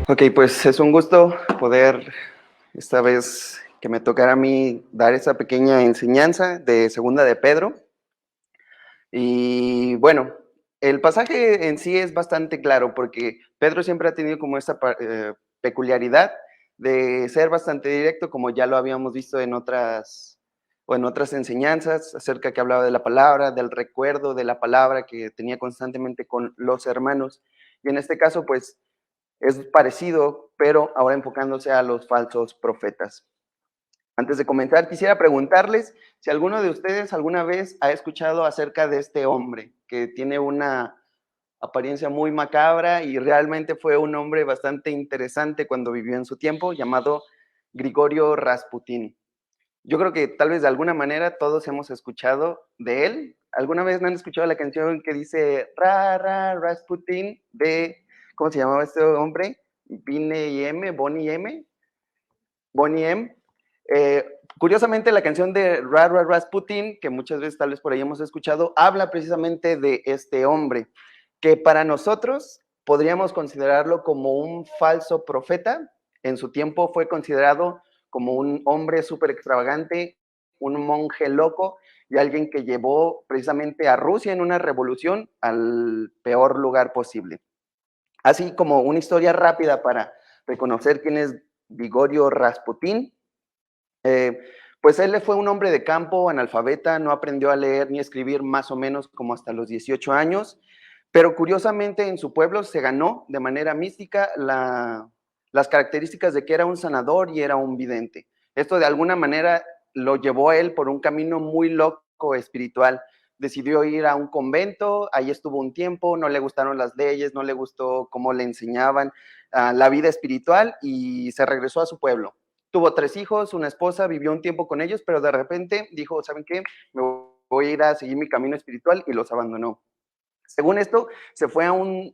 Ok, pues es un gusto poder, esta vez que me tocara a mí, dar esa pequeña enseñanza de Segunda de Pedro. Y bueno, el pasaje en sí es bastante claro porque Pedro siempre ha tenido como esta peculiaridad de ser bastante directo, como ya lo habíamos visto en otras enseñanzas, acerca que hablaba de la palabra, del recuerdo de la palabra que tenía constantemente con los hermanos. Y en este caso, pues es parecido, pero ahora enfocándose a los falsos profetas. Antes de comenzar, quisiera preguntarles si alguno de ustedes alguna vez ha escuchado acerca de este hombre que tiene una apariencia muy macabra y realmente fue un hombre bastante interesante cuando vivió en su tiempo, llamado Grigorio Rasputín. Yo creo que tal vez de alguna manera todos hemos escuchado de él. ¿Alguna vez no han escuchado la canción que dice Ra, Ra, Rasputin de, ¿cómo se llamaba este hombre? Bonnie M, Bonnie M, Bonnie M. Curiosamente, la canción de Ra, Ra, Rasputin, que muchas veces tal vez por ahí hemos escuchado, habla precisamente de este hombre, que para nosotros podríamos considerarlo como un falso profeta. En su tiempo fue considerado como un hombre súper extravagante, un monje loco y alguien que llevó precisamente a Rusia en una revolución al peor lugar posible. Así como una historia rápida para reconocer quién es Grigorio Rasputín. Eh, pues él fue un hombre de campo, analfabeta, no aprendió a leer ni a escribir más o menos como hasta los 18 años, pero curiosamente en su pueblo se ganó de manera mística las características de que era un sanador y era un vidente. Esto de alguna manera lo llevó a él por un camino muy loco espiritual. Decidió ir a un convento, ahí estuvo un tiempo, no le gustaron las leyes, no le gustó cómo le enseñaban la vida espiritual y se regresó a su pueblo. Tuvo 3 hijos, una esposa, vivió un tiempo con ellos, pero de repente dijo, ¿saben qué? Me voy a ir a seguir mi camino espiritual y los abandonó. Según esto, se fue a un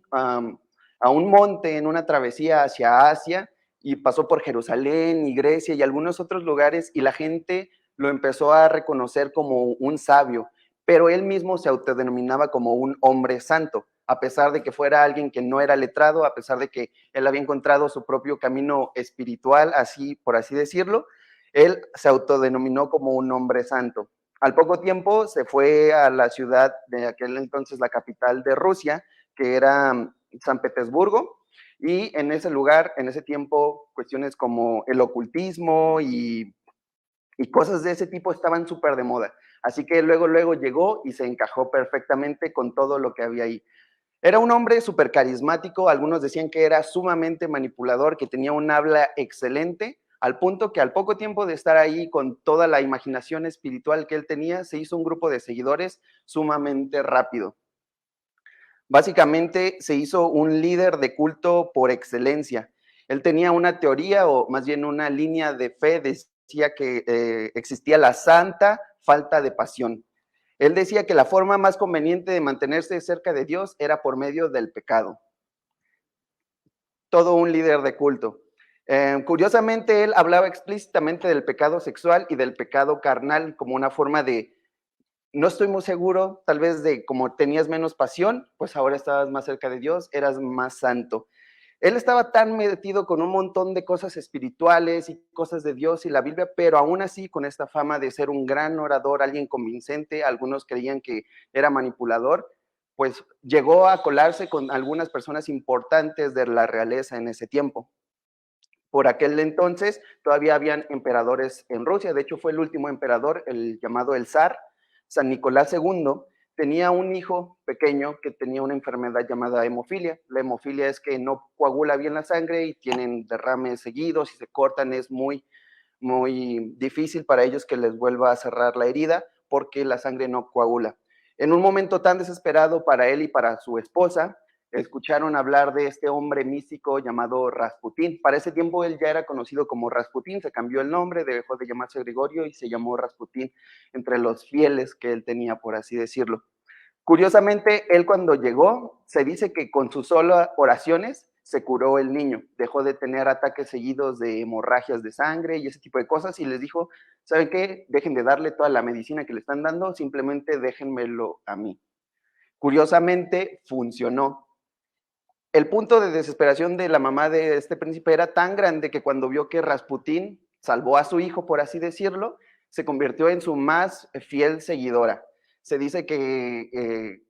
monte en una travesía hacia Asia y pasó por Jerusalén y Grecia y algunos otros lugares y la gente lo empezó a reconocer como un sabio, pero él mismo se autodenominaba como un hombre santo, a pesar de que fuera alguien que no era letrado, a pesar de que él había encontrado su propio camino espiritual, así por así decirlo, él se autodenominó como un hombre santo. Al poco tiempo se fue a la ciudad de aquel entonces, la capital de Rusia, que era San Petersburgo, y en ese lugar, en ese tiempo, cuestiones como el ocultismo y cosas de ese tipo estaban súper de moda. Así que luego llegó y se encajó perfectamente con todo lo que había ahí. Era un hombre súper carismático, algunos decían que era sumamente manipulador, que tenía un habla excelente, al punto que al poco tiempo de estar ahí con toda la imaginación espiritual que él tenía, se hizo un grupo de seguidores sumamente rápido. Básicamente se hizo un líder de culto por excelencia. Él tenía una teoría o más bien una línea de fe, decía que existía la santa falta de pasión. Él decía que la forma más conveniente de mantenerse cerca de Dios era por medio del pecado. Todo un líder de culto. Curiosamente, él hablaba explícitamente del pecado sexual y del pecado carnal como una forma de, no estoy muy seguro, tal vez de como tenías menos pasión, pues ahora estabas más cerca de Dios, eras más santo. Él estaba tan metido con un montón de cosas espirituales y cosas de Dios y la Biblia, pero aún así con esta fama de ser un gran orador, alguien convincente, algunos creían que era manipulador, pues llegó a colarse con algunas personas importantes de la realeza en ese tiempo. Por aquel entonces todavía habían emperadores en Rusia, de hecho fue el último emperador, el llamado el zar, San Nicolás II, tenía un hijo pequeño que tenía una enfermedad llamada hemofilia. La hemofilia es que no coagula bien la sangre y tienen derrames seguidos y se cortan, es muy difícil para ellos que les vuelva a cerrar la herida porque la sangre no coagula. En un momento tan desesperado para él y para su esposa, escucharon hablar de este hombre místico llamado Rasputín. Para ese tiempo él ya era conocido como Rasputín, se cambió el nombre, dejó de llamarse Grigorio y se llamó Rasputín entre los fieles que él tenía, por así decirlo. Curiosamente, él cuando llegó, se dice que con sus solas oraciones se curó el niño, dejó de tener ataques seguidos de hemorragias de sangre y ese tipo de cosas y les dijo, ¿saben qué? Dejen de darle toda la medicina que le están dando, simplemente déjenmelo a mí. Curiosamente, funcionó. El punto de desesperación de la mamá de este príncipe era tan grande que cuando vio que Rasputín salvó a su hijo, por así decirlo, se convirtió en su más fiel seguidora. Se dice que,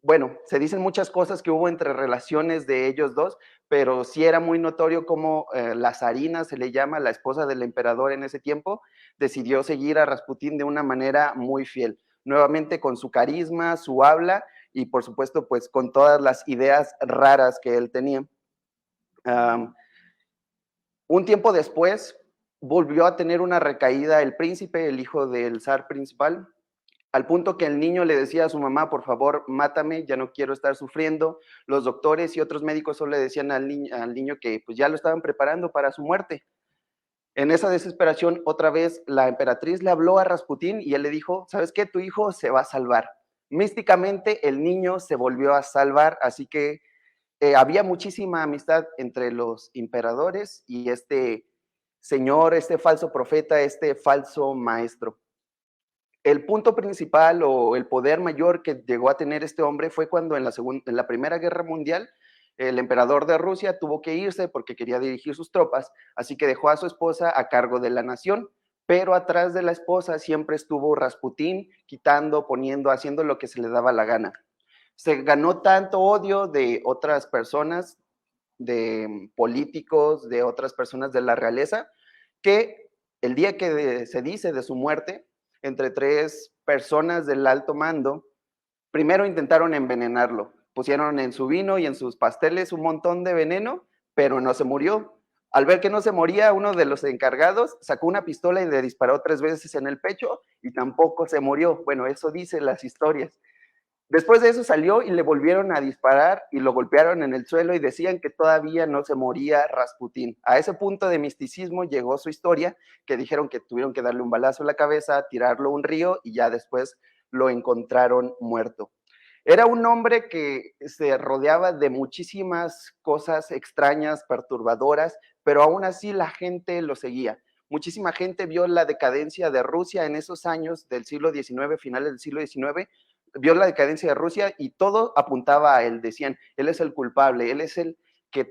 bueno, se dicen muchas cosas que hubo entre relaciones de ellos dos, pero sí era muy notorio cómo la zarina, se le llama, la esposa del emperador en ese tiempo, decidió seguir a Rasputín de una manera muy fiel. Nuevamente con su carisma, su habla y por supuesto pues con todas las ideas raras que él tenía. Um, un tiempo después volvió a tener una recaída el príncipe, el hijo del zar principal, al punto que el niño le decía a su mamá, por favor, mátame, ya no quiero estar sufriendo. Los doctores y otros médicos solo le decían al niño que pues ya lo estaban preparando para su muerte. En esa desesperación, otra vez la emperatriz le habló a Rasputín y él le dijo, ¿sabes qué? Tu hijo se va a salvar. Místicamente el niño se volvió a salvar, así que había muchísima amistad entre los emperadores y este señor, este falso profeta, este falso maestro. El punto principal o el poder mayor que llegó a tener este hombre fue cuando en la Primera Guerra Mundial el emperador de Rusia tuvo que irse porque quería dirigir sus tropas, así que dejó a su esposa a cargo de la nación, pero atrás de la esposa siempre estuvo Rasputín, quitando, poniendo, haciendo lo que se le daba la gana. Se ganó tanto odio de otras personas, de políticos, de otras personas de la realeza, que el día que se dice de su muerte, entre tres personas del alto mando, primero intentaron envenenarlo. Pusieron en su vino y en sus pasteles un montón de veneno, pero no se murió. Al ver que no se moría, uno de los encargados sacó una pistola y le disparó 3 veces en el pecho y tampoco se murió. Bueno, eso dicen las historias. Después de eso salió y le volvieron a disparar y lo golpearon en el suelo y decían que todavía no se moría Rasputín. A ese punto de misticismo llegó su historia, que dijeron que tuvieron que darle un balazo en la cabeza, tirarlo a un río y ya después lo encontraron muerto. Era un hombre que se rodeaba de muchísimas cosas extrañas, perturbadoras, pero aún así la gente lo seguía. Muchísima gente vio la decadencia de Rusia en esos años del siglo XIX, finales del siglo XIX, vio la decadencia de Rusia y todo apuntaba a él. Decían, él es el culpable, él es el que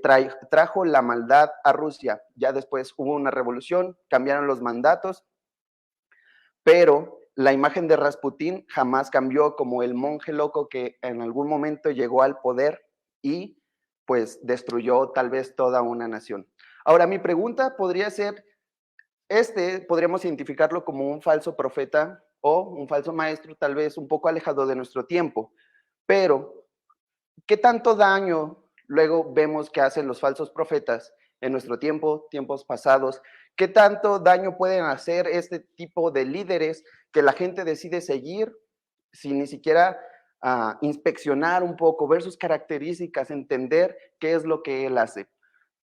trajo la maldad a Rusia. Ya después hubo una revolución, cambiaron los mandatos, pero la imagen de Rasputín jamás cambió como el monje loco que en algún momento llegó al poder y pues destruyó tal vez toda una nación. Ahora, mi pregunta podría ser, podríamos identificarlo como un falso profeta o un falso maestro, tal vez un poco alejado de nuestro tiempo, pero ¿qué tanto daño luego vemos que hacen los falsos profetas en nuestro tiempo, tiempos pasados? ¿Qué tanto daño pueden hacer este tipo de líderes que la gente decide seguir sin ni siquiera inspeccionar un poco, ver sus características, entender qué es lo que él hace?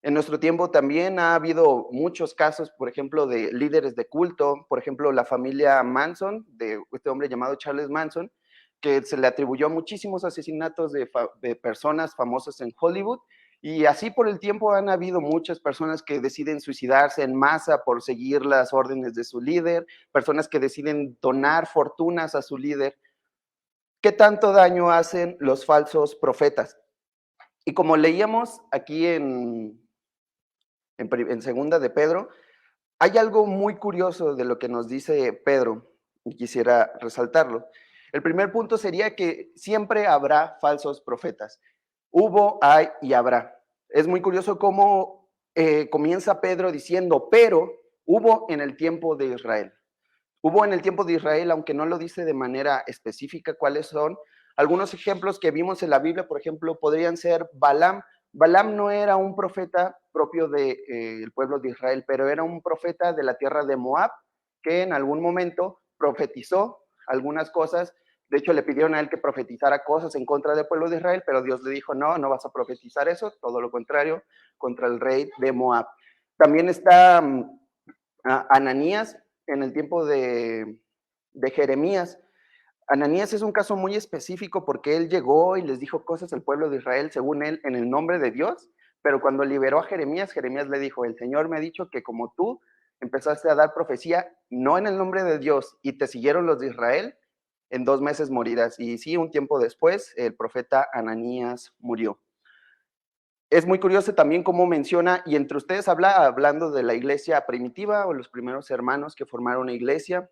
En nuestro tiempo también ha habido muchos casos, por ejemplo, de líderes de culto, por ejemplo, la familia Manson, de este hombre llamado Charles Manson, que se le atribuyó muchísimos asesinatos de personas famosas en Hollywood, y así por el tiempo han habido muchas personas que deciden suicidarse en masa por seguir las órdenes de su líder, personas que deciden donar fortunas a su líder. ¿Qué tanto daño hacen los falsos profetas? Y como leíamos aquí en segunda de Pedro, hay algo muy curioso de lo que nos dice Pedro y quisiera resaltarlo. El primer punto sería que siempre habrá falsos profetas. Hubo, hay y habrá. Es muy curioso cómo comienza Pedro diciendo, pero hubo en el tiempo de Israel. Hubo en el tiempo de Israel, aunque no lo dice de manera específica cuáles son. Algunos ejemplos que vimos en la Biblia, por ejemplo, podrían ser Balaam. Balaam no era un profeta propio del pueblo de Israel, pero era un profeta de la tierra de Moab, que en algún momento profetizó algunas cosas. De hecho, le pidieron a él que profetizara cosas en contra del pueblo de Israel, pero Dios le dijo, no, no vas a profetizar eso, todo lo contrario, contra el rey de Moab. También está Ananías, en el tiempo de Jeremías. Ananías es un caso muy específico porque él llegó y les dijo cosas al pueblo de Israel, según él, en el nombre de Dios, pero cuando liberó a Jeremías, Jeremías le dijo, el Señor me ha dicho que como tú empezaste a dar profecía, no en el nombre de Dios, y te siguieron los de Israel, en 2 meses morirás. Y sí, un tiempo después, el profeta Ananías murió. Es muy curioso también cómo menciona, y entre ustedes hablando de la iglesia primitiva o los primeros hermanos que formaron una iglesia.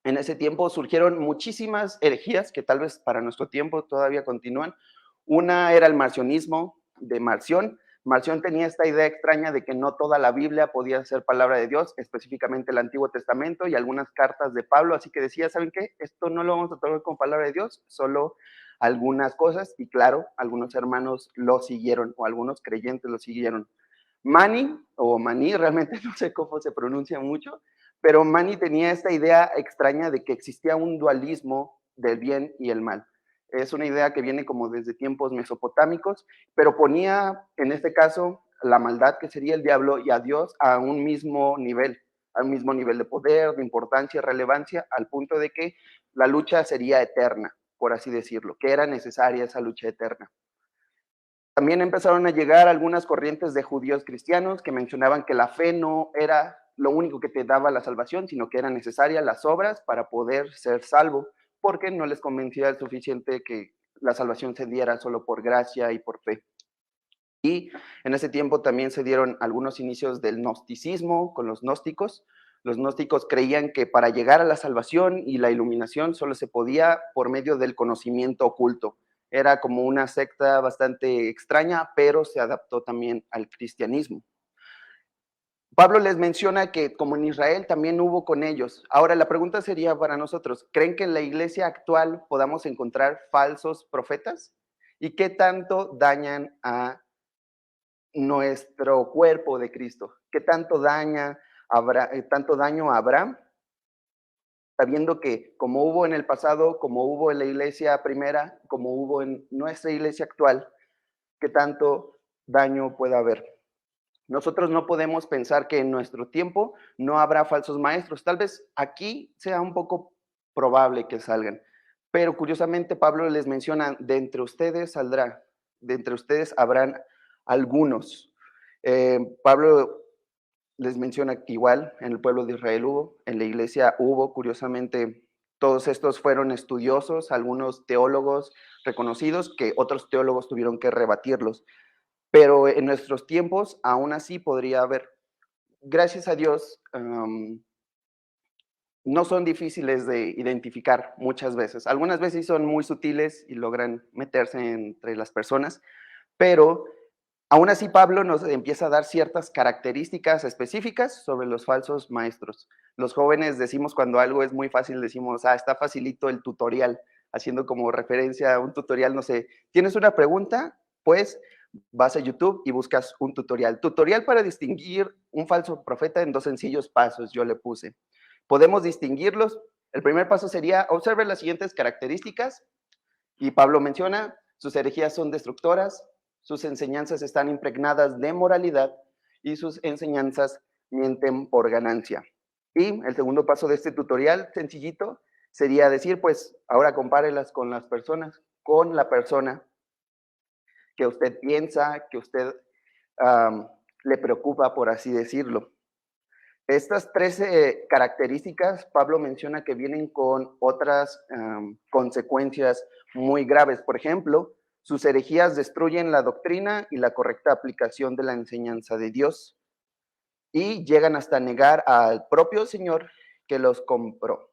En ese tiempo surgieron muchísimas herejías que tal vez para nuestro tiempo todavía continúan. Una era el marcionismo de Marción. Marción tenía esta idea extraña de que no toda la Biblia podía ser palabra de Dios, específicamente el Antiguo Testamento y algunas cartas de Pablo, así que decía, ¿saben qué? Esto no lo vamos a tomar como palabra de Dios, solo algunas cosas, y claro, algunos hermanos lo siguieron, o algunos creyentes lo siguieron. Mani, o Maní, realmente no sé cómo se pronuncia mucho, pero Mani tenía esta idea extraña de que existía un dualismo del bien y el mal. Es una idea que viene como desde tiempos mesopotámicos, pero ponía en este caso la maldad que sería el diablo y a Dios a un mismo nivel, al mismo nivel de poder, de importancia, relevancia, al punto de que la lucha sería eterna, por así decirlo, que era necesaria esa lucha eterna. También empezaron a llegar algunas corrientes de judíos cristianos que mencionaban que la fe no era lo único que te daba la salvación, sino que eran necesarias las obras para poder ser salvo, porque no les convencía el suficiente que la salvación se diera solo por gracia y por fe. Y en ese tiempo también se dieron algunos inicios del gnosticismo con los gnósticos. Los gnósticos creían que para llegar a la salvación y la iluminación solo se podía por medio del conocimiento oculto. Era como una secta bastante extraña, pero se adaptó también al cristianismo. Pablo les menciona que como en Israel también hubo con ellos. Ahora la pregunta sería para nosotros, ¿creen que en la iglesia actual podamos encontrar falsos profetas? ¿Y qué tanto dañan a nuestro cuerpo de Cristo? ¿Qué tanto daño habrá? Sabiendo que como hubo en el pasado, como hubo en la iglesia primera, como hubo en nuestra iglesia actual, ¿qué tanto daño puede haber? Nosotros no podemos pensar que en nuestro tiempo no habrá falsos maestros. Tal vez aquí sea un poco probable que salgan, pero curiosamente Pablo les menciona, de entre ustedes saldrá, de entre ustedes habrán algunos. Pablo les menciona que igual en el pueblo de Israel hubo, en la iglesia hubo, curiosamente, todos estos fueron estudiosos, algunos teólogos reconocidos, que otros teólogos tuvieron que rebatirlos. Pero en nuestros tiempos aún así podría haber. Gracias a Dios, no son difíciles de identificar muchas veces. Algunas veces son muy sutiles y logran meterse entre las personas, pero aún así Pablo nos empieza a dar ciertas características específicas sobre los falsos maestros. Los jóvenes decimos cuando algo es muy fácil, decimos, está facilito el tutorial, haciendo como referencia a un tutorial, no sé, ¿tienes una pregunta? Pues vas a YouTube y buscas un tutorial. Tutorial para distinguir un falso profeta en 2 sencillos pasos, yo le puse. Podemos distinguirlos. El primer paso sería, observe las siguientes características, y Pablo menciona, sus herejías son destructoras, sus enseñanzas están impregnadas de moralidad y sus enseñanzas mienten por ganancia. Y el segundo paso de este tutorial, sencillito, sería decir, pues ahora compárelas con las personas, con la persona que usted piensa, que usted le preocupa, por así decirlo. Estas 13 características, Pablo menciona que vienen con otras consecuencias muy graves. Por ejemplo, sus herejías destruyen la doctrina y la correcta aplicación de la enseñanza de Dios y llegan hasta negar al propio Señor que los compró.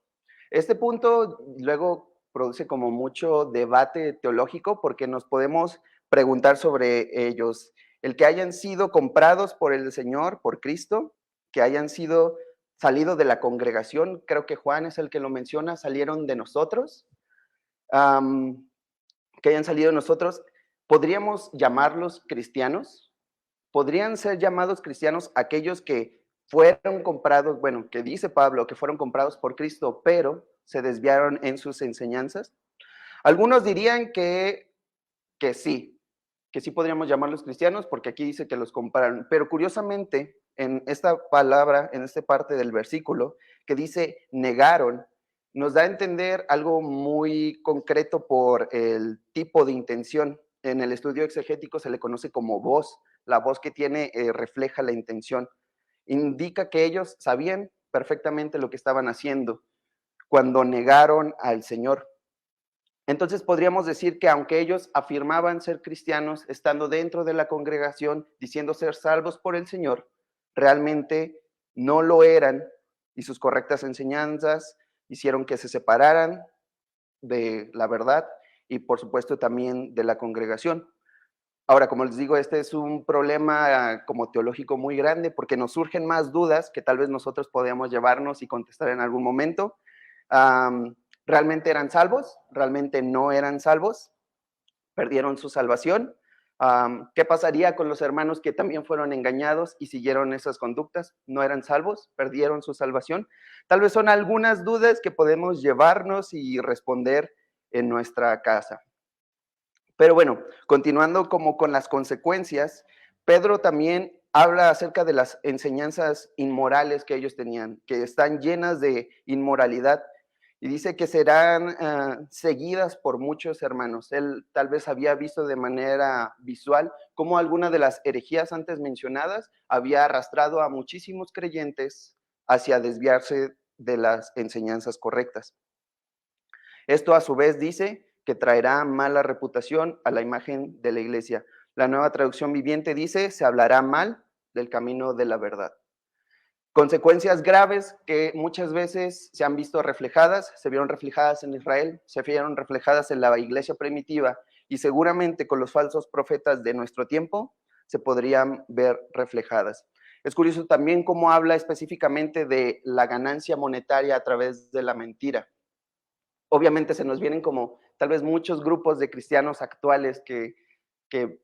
Este punto luego produce como mucho debate teológico porque nos podemos preguntar sobre ellos. El que hayan sido comprados por el Señor, por Cristo, que hayan sido salido de la congregación, creo que Juan es el que lo menciona, salieron de nosotros, que hayan salido de nosotros, ¿podríamos llamarlos cristianos? ¿Podrían ser llamados cristianos aquellos que fueron comprados, bueno, que dice Pablo, que fueron comprados por Cristo, pero se desviaron en sus enseñanzas? Algunos dirían que sí podríamos llamarlos cristianos, porque aquí dice que los compraron, pero curiosamente, en esta palabra, en esta parte del versículo, que dice negaron, nos da a entender algo muy concreto por el tipo de intención. En el estudio exegético se le conoce como voz, la voz que tiene refleja la intención. Indica que ellos sabían perfectamente lo que estaban haciendo cuando negaron al Señor. Entonces podríamos decir que aunque ellos afirmaban ser cristianos, estando dentro de la congregación, diciendo ser salvos por el Señor, realmente no lo eran y sus correctas enseñanzas hicieron que se separaran de la verdad y por supuesto también de la congregación. Ahora, como les digo, este es un problema como teológico muy grande porque nos surgen más dudas que tal vez nosotros podíamos llevarnos y contestar en algún momento. ¿Realmente eran salvos? ¿Realmente no eran salvos? ¿Perdieron su salvación? ¿Qué pasaría con los hermanos que también fueron engañados y siguieron esas conductas? ¿No eran salvos? ¿Perdieron su salvación? Tal vez son algunas dudas que podemos llevarnos y responder en nuestra casa. Pero bueno, continuando como con las consecuencias, Pedro también habla acerca de las enseñanzas inmorales que ellos tenían, que están llenas de inmoralidad, y dice que serán seguidas por muchos hermanos. Él tal vez había visto de manera visual cómo alguna de las herejías antes mencionadas había arrastrado a muchísimos creyentes hacia desviarse de las enseñanzas correctas. Esto a su vez dice que traerá mala reputación a la imagen de la iglesia. La Nueva Traducción Viviente dice, se hablará mal del camino de la verdad. Consecuencias graves que muchas veces se han visto reflejadas, se vieron reflejadas en Israel, se vieron reflejadas en la iglesia primitiva y seguramente con los falsos profetas de nuestro tiempo se podrían ver reflejadas. Es curioso también cómo habla específicamente de la ganancia monetaria a través de la mentira. Obviamente se nos vienen como tal vez muchos grupos de cristianos actuales que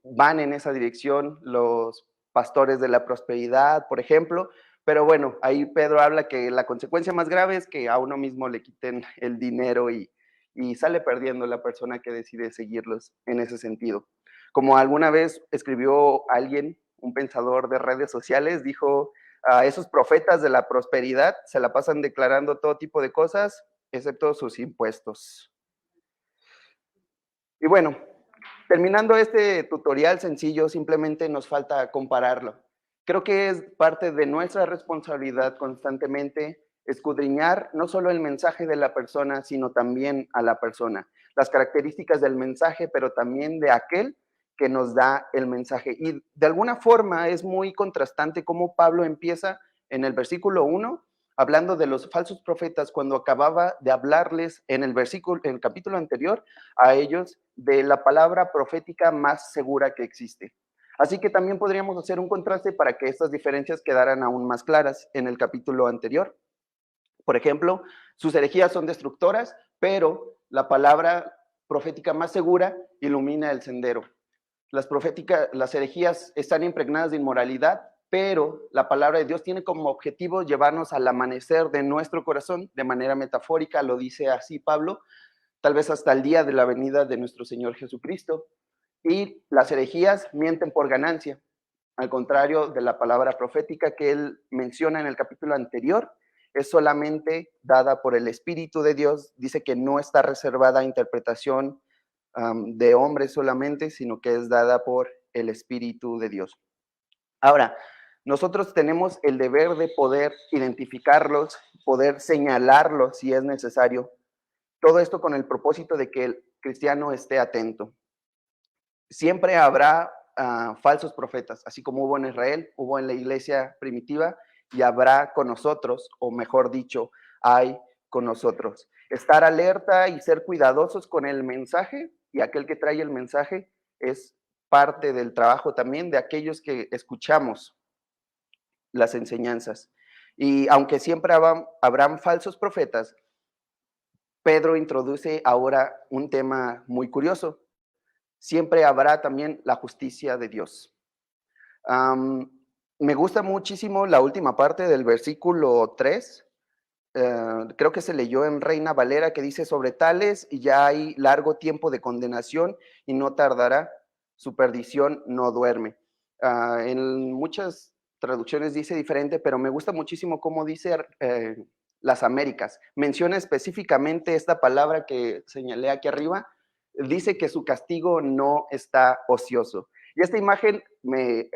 van en esa dirección, los pastores de la prosperidad, por ejemplo, pero bueno, ahí Pedro habla que la consecuencia más grave es que a uno mismo le quiten el dinero y sale perdiendo la persona que decide seguirlos en ese sentido. Como alguna vez escribió alguien, un pensador de redes sociales, dijo, a esos profetas de la prosperidad se la pasan declarando todo tipo de cosas, excepto sus impuestos. Y bueno, terminando este tutorial sencillo, simplemente nos falta compararlo. Creo que es parte de nuestra responsabilidad constantemente escudriñar no solo el mensaje de la persona, sino también a la persona, las características del mensaje, pero también de aquel que nos da el mensaje. Y de alguna forma es muy contrastante cómo Pablo empieza en el versículo 1 hablando de los falsos profetas cuando acababa de hablarles en el versículo, en el capítulo anterior, a ellos de la palabra profética más segura que existe. Así que también podríamos hacer un contraste para que estas diferencias quedaran aún más claras en el capítulo anterior. Por ejemplo, sus herejías son destructoras, pero la palabra profética más segura ilumina el sendero. Las herejías están impregnadas de inmoralidad, pero la palabra de Dios tiene como objetivo llevarnos al amanecer de nuestro corazón, de manera metafórica, lo dice así Pablo, tal vez hasta el día de la venida de nuestro Señor Jesucristo. Y las herejías mienten por ganancia, al contrario de la palabra profética que él menciona en el capítulo anterior, es solamente dada por el Espíritu de Dios, dice que no está reservada a interpretación de hombres solamente, sino que es dada por el Espíritu de Dios. Ahora, nosotros tenemos el deber de poder identificarlos, poder señalarlos si es necesario. Todo esto con el propósito de que el cristiano esté atento. Siempre habrá falsos profetas, así como hubo en Israel, hubo en la iglesia primitiva y habrá con nosotros, o mejor dicho, hay con nosotros. Estar alerta y ser cuidadosos con el mensaje y aquel que trae el mensaje es parte del trabajo también de aquellos que escuchamos las enseñanzas. Y aunque siempre habrán falsos profetas, Pedro introduce ahora un tema muy curioso. Siempre habrá también la justicia de Dios. Me gusta muchísimo la última parte del versículo 3. Creo que se leyó en Reina Valera que dice, sobre tales y ya hay largo tiempo de condenación y no tardará, su perdición no duerme. En muchas traducciones dice diferente, pero me gusta muchísimo cómo dice las Américas. Menciona específicamente esta palabra que señalé aquí arriba, dice que su castigo no está ocioso. Y esta imagen me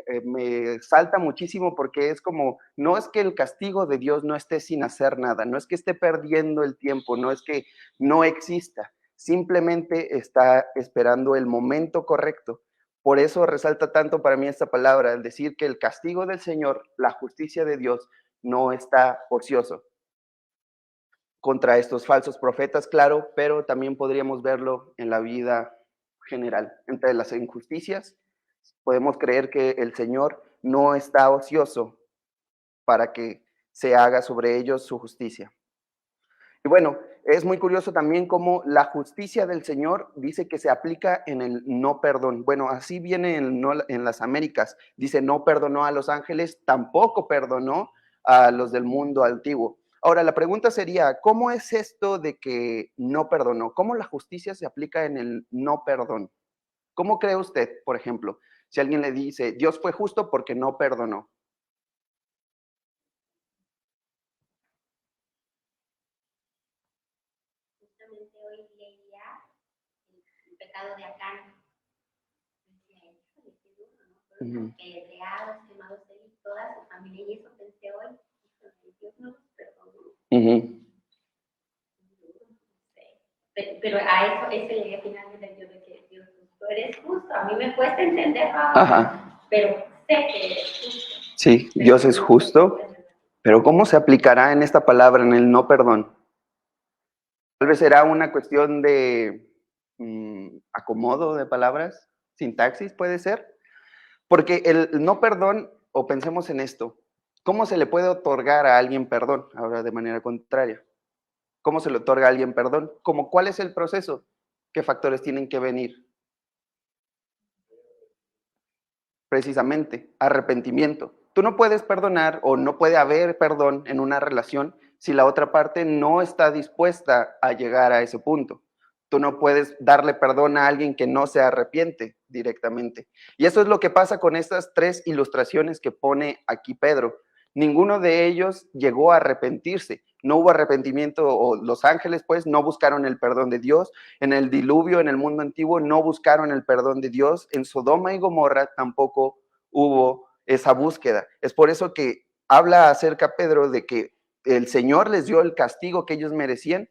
salta muchísimo porque es como, no es que el castigo de Dios no esté sin hacer nada, no es que esté perdiendo el tiempo, no es que no exista, simplemente está esperando el momento correcto. Por eso resalta tanto para mí esta palabra, el decir que el castigo del Señor, la justicia de Dios, no está ocioso contra estos falsos profetas, claro, pero también podríamos verlo en la vida general. Entre las injusticias, podemos creer que el Señor no está ocioso para que se haga sobre ellos su justicia. Y bueno, es muy curioso también cómo la justicia del Señor dice que se aplica en el no perdón. Bueno, así viene en las Américas. Dice, no perdonó a los ángeles, tampoco perdonó a los del mundo antiguo. Ahora, la pregunta sería, ¿cómo es esto de que no perdonó? ¿Cómo la justicia se aplica en el no perdón? ¿Cómo cree usted, por ejemplo, si alguien le dice, Dios fue justo porque no perdonó? Justamente hoy leía el pecado de Acán. Decía, híjole, qué duro, ¿no? Fueron apedreados, quemados él y toda su familia. Y eso pensé hoy, híjole, Dios no los perdonó. Pero a eso, ese llegué finalmente yo de que Dios, tú eres justo. A mí me cuesta entenderlo ahora, pero sé que eres justo. Sí, Dios es justo, pero ¿cómo se aplicará en esta palabra, en el no perdón? Tal vez será una cuestión de acomodo de palabras, sintaxis puede ser, porque el no perdón, o pensemos en esto, ¿cómo se le puede otorgar a alguien perdón? Ahora de manera contraria, ¿cómo se le otorga a alguien perdón? ¿Cómo cuál es el proceso? ¿Qué factores tienen que venir? Precisamente, arrepentimiento. Tú no puedes perdonar o no puede haber perdón en una relación si la otra parte no está dispuesta a llegar a ese punto. Tú no puedes darle perdón a alguien que no se arrepiente directamente. Y eso es lo que pasa con estas tres ilustraciones que pone aquí Pedro. Ninguno de ellos llegó a arrepentirse. No hubo arrepentimiento, o los ángeles pues no buscaron el perdón de Dios. En el diluvio, en el mundo antiguo, no buscaron el perdón de Dios. En Sodoma y Gomorra tampoco hubo esa búsqueda. Es por eso que habla acerca Pedro de que el Señor les dio el castigo que ellos merecían,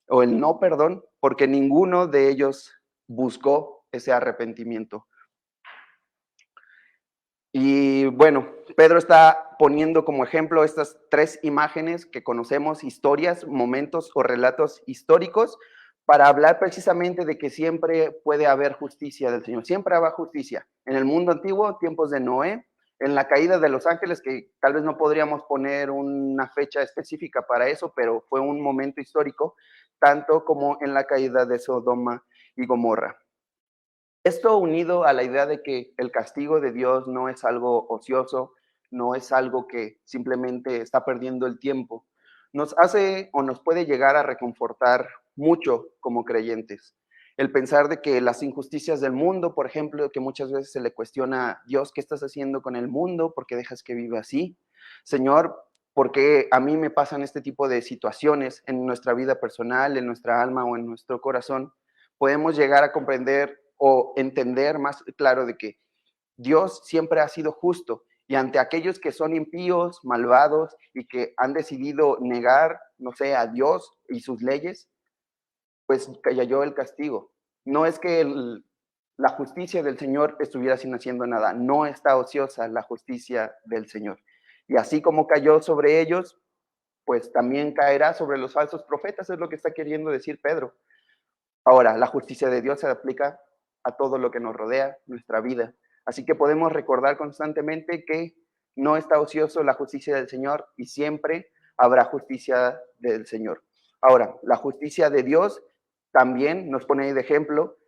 o el no perdón, porque ninguno de ellos buscó ese arrepentimiento. Y bueno, Pedro está poniendo como ejemplo estas tres imágenes que conocemos, historias, momentos o relatos históricos, para hablar precisamente de que siempre puede haber justicia del Señor, siempre habrá justicia. En el mundo antiguo, tiempos de Noé, en la caída de los ángeles, que tal vez no podríamos poner una fecha específica para eso, pero fue un momento histórico, tanto como en la caída de Sodoma y Gomorra. Esto unido a la idea de que el castigo de Dios no es algo ocioso, no es algo que simplemente está perdiendo el tiempo, nos hace o nos puede llegar a reconfortar mucho como creyentes. El pensar de que las injusticias del mundo, por ejemplo, que muchas veces se le cuestiona, Dios, ¿qué estás haciendo con el mundo? ¿Por qué dejas que viva así? Señor, ¿por qué a mí me pasan este tipo de situaciones en nuestra vida personal, en nuestra alma o en nuestro corazón? Podemos llegar a comprender o entender más claro de que Dios siempre ha sido justo y ante aquellos que son impíos, malvados y que han decidido negar, no sé, a Dios y sus leyes, pues cayó el castigo. No es que la justicia del Señor estuviera sin haciendo nada, no está ociosa la justicia del Señor. Y así como cayó sobre ellos, pues también caerá sobre los falsos profetas, es lo que está queriendo decir Pedro. Ahora, la justicia de Dios se aplica a todo lo que nos rodea, nuestra vida. Así que podemos recordar constantemente que no está ocioso la justicia del Señor y siempre habrá justicia del Señor. Ahora, la justicia de Dios también nos pone ahí de ejemplo,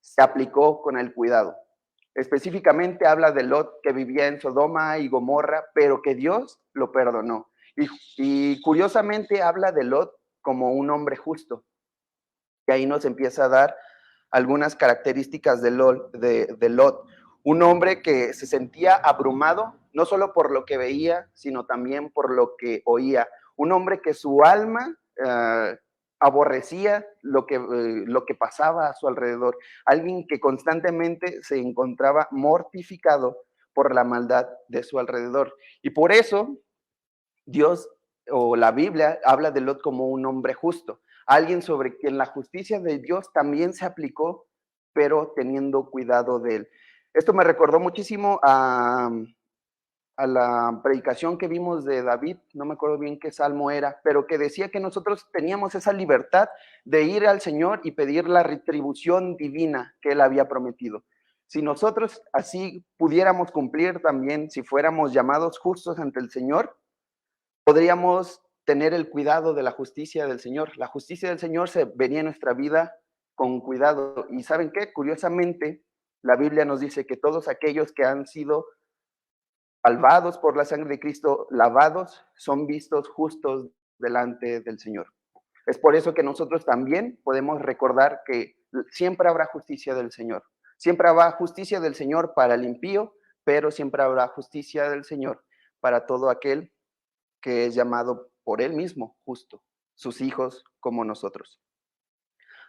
se aplicó con el cuidado. Específicamente habla de Lot que vivía en Sodoma y Gomorra, pero que Dios lo perdonó. Y curiosamente habla de Lot como un hombre justo. Y ahí nos empieza a dar algunas características de Lot. Un hombre que se sentía abrumado, no solo por lo que veía, sino también por lo que oía. Un hombre que su alma aborrecía lo que pasaba a su alrededor. Alguien que constantemente se encontraba mortificado por la maldad de su alrededor. Y por eso Dios o la Biblia habla de Lot como un hombre justo. alguien sobre quien la justicia de Dios también se aplicó, pero teniendo cuidado de él. Esto me recordó muchísimo a la predicación que vimos de David, no me acuerdo bien qué salmo era, pero que decía que nosotros teníamos esa libertad de ir al Señor y pedir la retribución divina que Él había prometido. Si nosotros así pudiéramos cumplir también, si fuéramos llamados justos ante el Señor, podríamos tener el cuidado de la justicia del Señor. La justicia del Señor se venía en nuestra vida con cuidado. ¿Y saben qué? Curiosamente, la Biblia nos dice que todos aquellos que han sido salvados por la sangre de Cristo, lavados, son vistos justos delante del Señor. Es por eso que nosotros también podemos recordar que siempre habrá justicia del Señor. Siempre habrá justicia del Señor para el impío, pero siempre habrá justicia del Señor para todo aquel que es llamado por Él mismo justo, sus hijos como nosotros.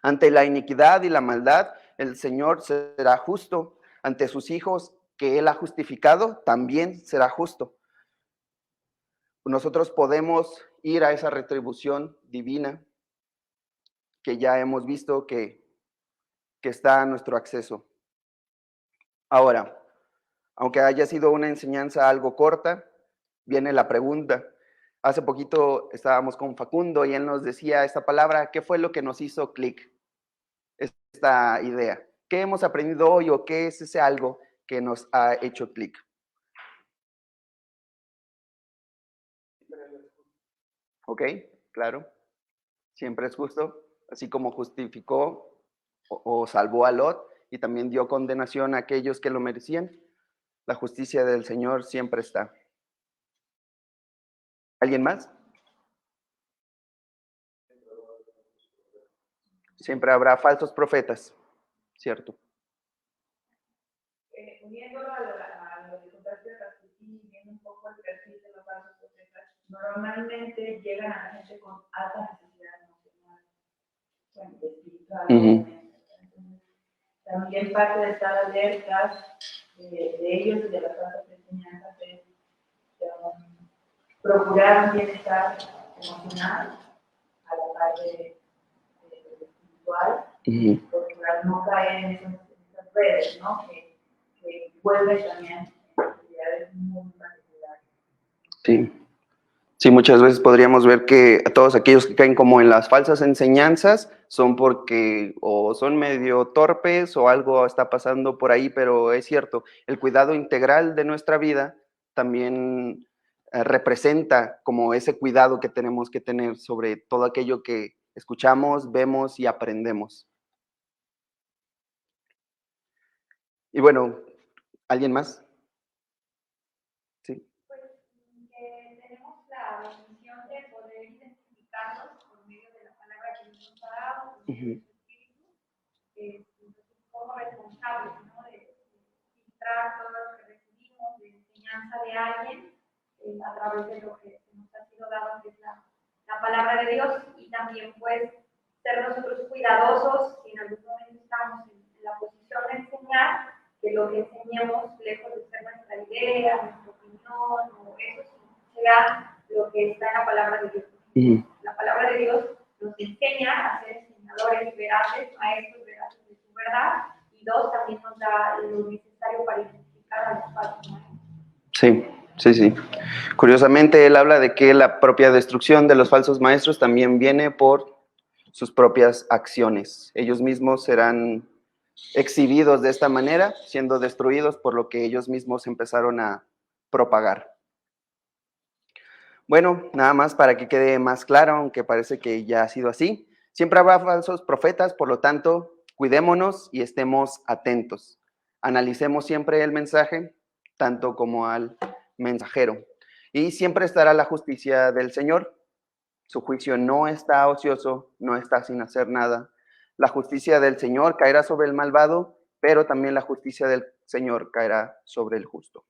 Ante la iniquidad y la maldad, el Señor será justo. Ante sus hijos que Él ha justificado, también será justo. Nosotros podemos ir a esa retribución divina que ya hemos visto que está a nuestro acceso. Ahora, aunque haya sido una enseñanza algo corta, viene la pregunta. Hace poquito estábamos con Facundo y él nos decía esta palabra, ¿qué fue lo que nos hizo clic? Esta idea. ¿Qué hemos aprendido hoy o qué es ese algo que nos ha hecho clic? ¿Ok? Claro. Siempre es justo, así como justificó o salvó a Lot y también dio condenación a aquellos que lo merecían. La justicia del Señor siempre está. ¿Alguien más? Siempre habrá falsos profetas, ¿cierto? Uniéndolo a lo que contaste de Rasputín y viendo un poco el perfil de los falsos profetas, normalmente llegan a la gente con alta necesidad emocional, bueno, espiritual. Entonces, también parte de estar alertas de ellos y de las falsas enseñanzas es procurar un bienestar emocional a la parte espiritual, procurar no caer en esas redes, ¿no? Que vuelve también actividades muy particulares. Sí. Sí, muchas veces podríamos ver que todos aquellos que caen como en las falsas enseñanzas son porque o son medio torpes o algo está pasando por ahí, pero es cierto, el cuidado integral de nuestra vida también representa como ese cuidado que tenemos que tener sobre todo aquello que escuchamos, vemos y aprendemos. Y bueno, ¿alguien más? Sí. Pues que tenemos la bendición de poder identificarlos por medio de la palabra que Dios nos ha dado, por medio de su Espíritu, como responsables, ¿no? De filtrar todo lo que recibimos de enseñanza de alguien a través de lo que nos ha sido dado, que es la palabra de Dios, y también pues ser nosotros cuidadosos si en algún momento estamos en la posición de enseñar, que lo que enseñemos, lejos de ser nuestra idea, nuestra opinión, o eso sea lo que está en la palabra de Dios. La palabra de Dios nos enseña a ser enseñadores veraces, maestros veraces de su verdad, y dos, también nos da lo necesario para identificar a los falsos maestros. Sí, sí, sí. Curiosamente, él habla de que la propia destrucción de los falsos maestros también viene por sus propias acciones. Ellos mismos serán exhibidos de esta manera, siendo destruidos por lo que ellos mismos empezaron a propagar. Bueno, nada más para que quede más claro, aunque parece que ya ha sido así. Siempre habrá falsos profetas, por lo tanto, cuidémonos y estemos atentos. Analicemos siempre el mensaje, tanto como al mensajero. Y siempre estará la justicia del Señor. Su juicio no está ocioso, no está sin hacer nada. La justicia del Señor caerá sobre el malvado, pero también la justicia del Señor caerá sobre el justo.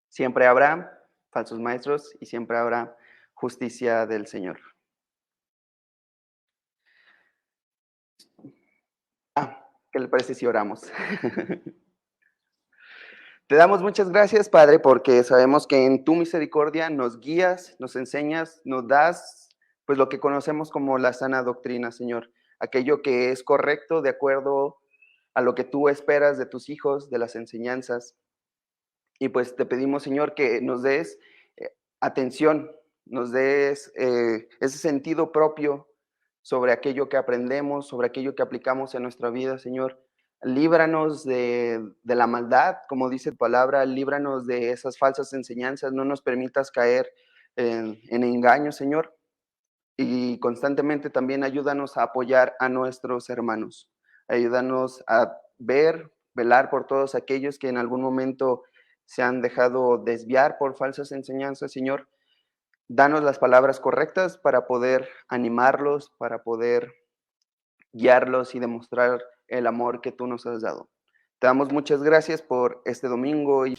Siempre habrá falsos maestros y siempre habrá justicia del Señor. ¿Qué le parece si oramos? Te damos muchas gracias, Padre, porque sabemos que en tu misericordia nos guías, nos enseñas, nos das pues lo que conocemos como la sana doctrina, Señor, aquello que es correcto de acuerdo a lo que tú esperas de tus hijos, de las enseñanzas. Y pues te pedimos, Señor, que nos des atención, nos des ese sentido propio sobre aquello que aprendemos, sobre aquello que aplicamos en nuestra vida, Señor. Líbranos de la maldad, como dice tu palabra, líbranos de esas falsas enseñanzas, no nos permitas caer en engaños, Señor. Y constantemente también ayúdanos a apoyar a nuestros hermanos. Ayúdanos a velar por todos aquellos que en algún momento se han dejado desviar por falsas enseñanzas, Señor. Danos las palabras correctas para poder animarlos, para poder guiarlos y demostrar el amor que tú nos has dado. Te damos muchas gracias por este domingo y